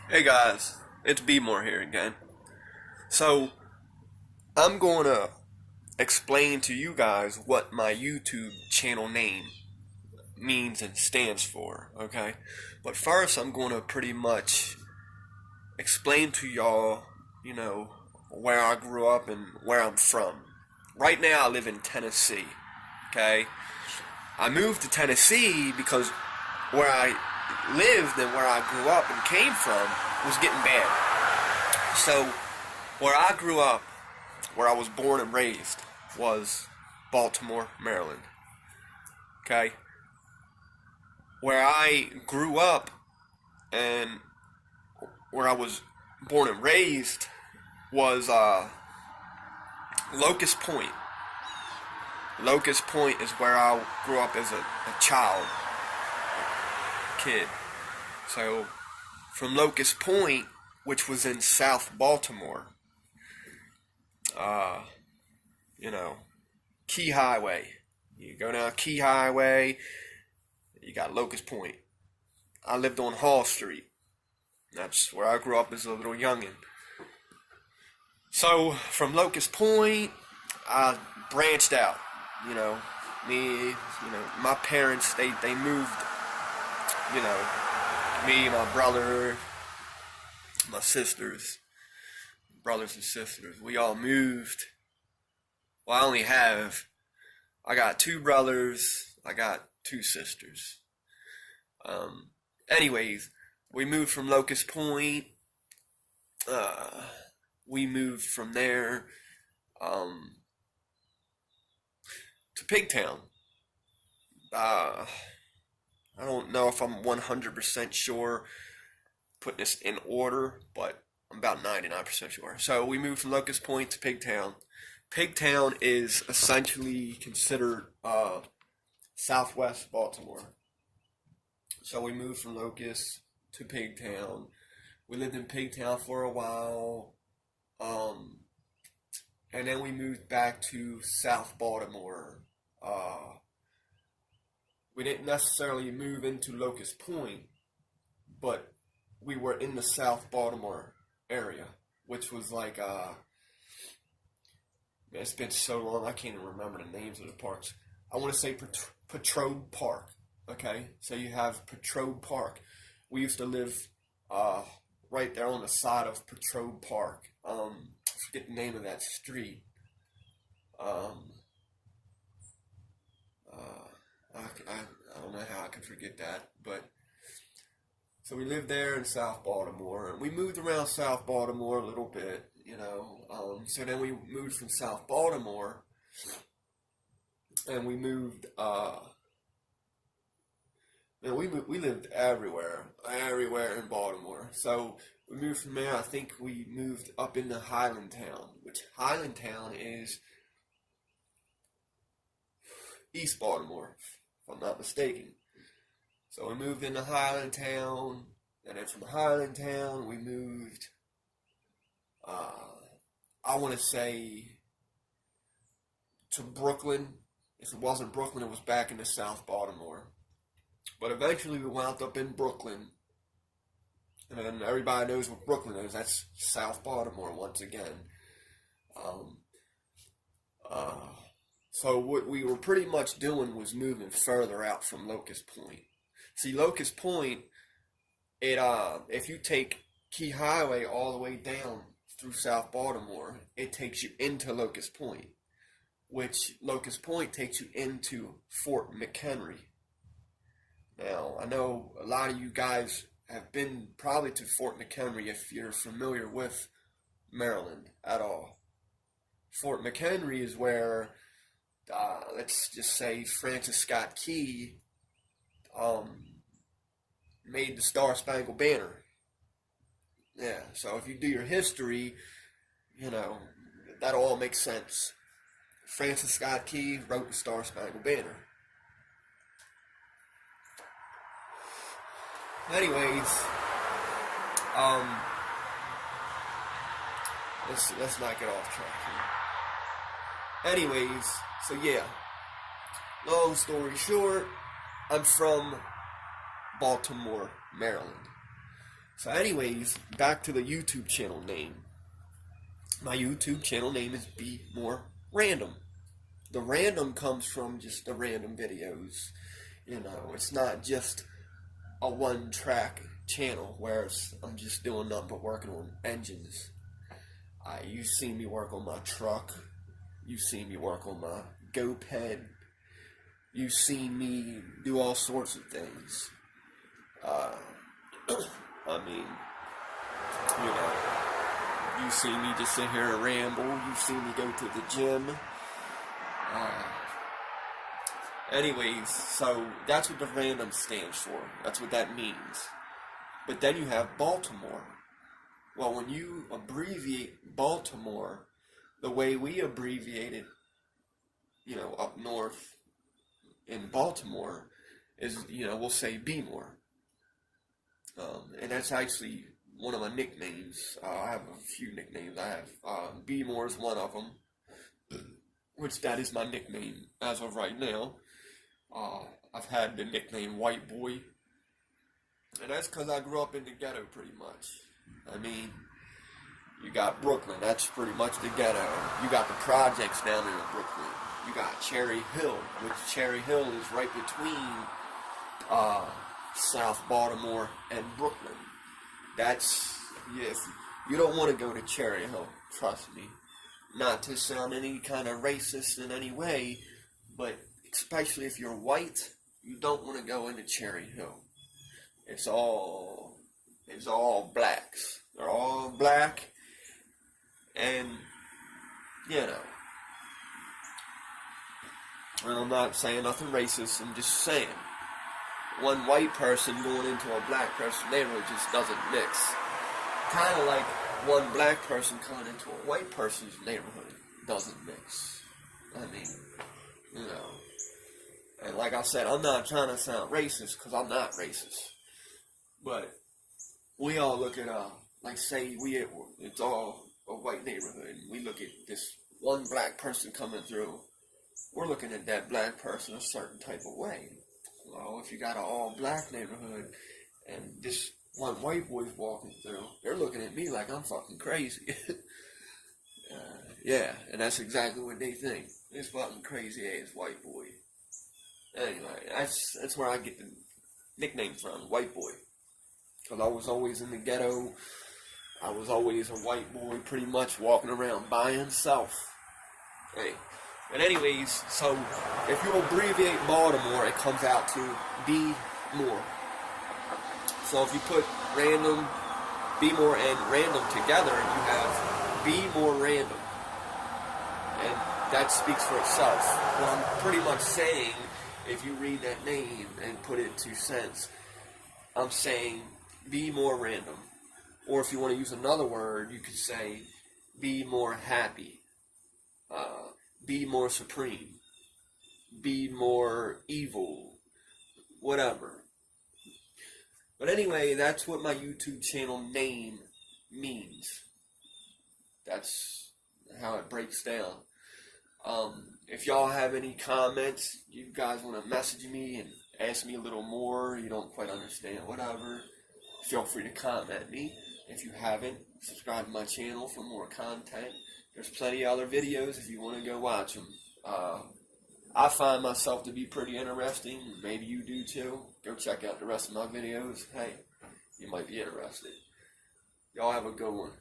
Hey guys, it's B-More here again. So, I'm going to explain to you guys what my YouTube channel name means and stands for, okay? But first, I'm going to pretty much explain to y'all, where I grew up and where I'm from. Right now, I live in Tennessee, okay? I moved to Tennessee because where I lived and where I grew up and came from was getting bad. So, where I grew up, where I was born and raised, was Baltimore, Maryland. Okay? Where I grew up and where I was born and raised was Locust Point. Locust Point is where I grew up as a child, kid. So, from Locust Point, which was in South Baltimore, uh, Key Highway. You go down Key Highway, you got Locust Point. I lived on Hall Street. That's where I grew up as a little youngin'. So, from Locust Point, I branched out. My parents, they moved, me, my brother, my sisters, brothers and sisters, we all moved. Well, I got two brothers, I got two sisters. Anyways, we moved from Locust Point, we moved from there, to Pigtown. I don't know if I'm 100% sure putting this in order, but I'm about 99% sure. So we moved from Locust Point to Pigtown. Pigtown is essentially considered southwest Baltimore. So we moved from Locust to Pigtown. We lived in Pigtown for a while. And then we moved back to South Baltimore. We didn't necessarily move into Locust Point, but we were in the South Baltimore area, which was like, it's been so long, I can't even remember the names of the parks. I want to say Petrode Park, okay? So you have Petrode Park. We used to live right there on the side of Petrode Park. I forget the name of that street. I don't know how I could forget that, but so we lived there in South Baltimore, and we moved around South Baltimore a little bit, so then we moved from South Baltimore, and we moved, we lived everywhere in Baltimore. So we moved from there. I think we moved up into Highlandtown, which Highlandtown is East Baltimore, if I'm not mistaken. So we moved into Highlandtown, and then from Highlandtown we moved, I want to say, to Brooklyn. If it wasn't Brooklyn, it was back into South Baltimore. But eventually we wound up in Brooklyn, and then everybody knows what Brooklyn is. That's South Baltimore once again. So what we were pretty much doing was moving further out from Locust Point. See, Locust Point, if you take Key Highway all the way down through South Baltimore, it takes you into Locust Point, which Locust Point takes you into Fort McHenry. Now, I know a lot of you guys have been probably to Fort McHenry if you're familiar with Maryland at all. Fort McHenry is where, let's just say, Francis Scott Key made the Star-Spangled Banner. Yeah, so if you do your history, that all makes sense. Francis Scott Key wrote the Star-Spangled Banner. Anyways, let's not get off track here. Anyways, so yeah, long story short, I'm from Baltimore, Maryland. So anyways, back to the YouTube channel name. My YouTube channel name is Be More Random. The random comes from just the random videos. You know, it's not just a one-track channel where I'm just doing nothing but working on engines. You've seen me work on my truck. You've seen me work on my GoPed. You've seen me do all sorts of things. I mean, you know, you've seen me just sit here and ramble. You've seen me go to the gym. Anyways, so that's what the random stands for. That's what that means. But then you have Baltimore. Well, when you abbreviate Baltimore, the way we abbreviate it, you know, up north in Baltimore, is, you know, we'll say Be More. And that's actually one of my nicknames. I have a few nicknames. I have Be More is one of them, which that is my nickname as of right now. I've had the nickname White Boy, and that's because I grew up in the ghetto pretty much. I mean, you got Brooklyn, that's pretty much the ghetto. You got the projects down in Brooklyn. You got Cherry Hill, which Cherry Hill is right between South Baltimore and Brooklyn. That's, yes, you don't want to go to Cherry Hill, trust me. Not to sound any kind of racist in any way, but especially if you're white, you don't want to go into Cherry Hill. It's all blacks. They're all black, and, you know, and I'm not saying nothing racist, I'm just saying, one white person going into a black person's neighborhood just doesn't mix. Kind of like one black person coming into a white person's neighborhood doesn't mix. I mean, you know. And like I said, I'm not trying to sound racist, because I'm not racist. But we all look at, like say it's all a white neighborhood, and we look at this one black person coming through, we're looking at that black person a certain type of way. Well, if you got an all black neighborhood, and this one white boy's walking through, they're looking at me like I'm fucking crazy. Yeah, and that's exactly what they think. This fucking crazy ass white boy. Anyway, that's where I get the nickname from, White Boy. Because I was always in the ghetto. I was always a white boy, pretty much walking around by himself. Hey. But anyways, so if you abbreviate Baltimore, it comes out to Be More. So if you put random, Be More, and random together, you have Be More Random. And that speaks for itself. What I'm pretty much saying, if you read that name and put it in 2 cents, I'm saying Be More Random. Or if you want to use another word, you could say Be More Happy. Be More Supreme. Be More Evil. Whatever. But anyway, that's what my YouTube channel name means. That's how it breaks down. If y'all have any comments, you guys want to message me and ask me a little more, you don't quite understand, whatever, feel free to comment me. If you haven't, subscribe to my channel for more content. There's plenty of other videos if you want to go watch them. I find myself to be pretty interesting. Maybe you do too. Go check out the rest of my videos. Hey, you might be interested. Y'all have a good one.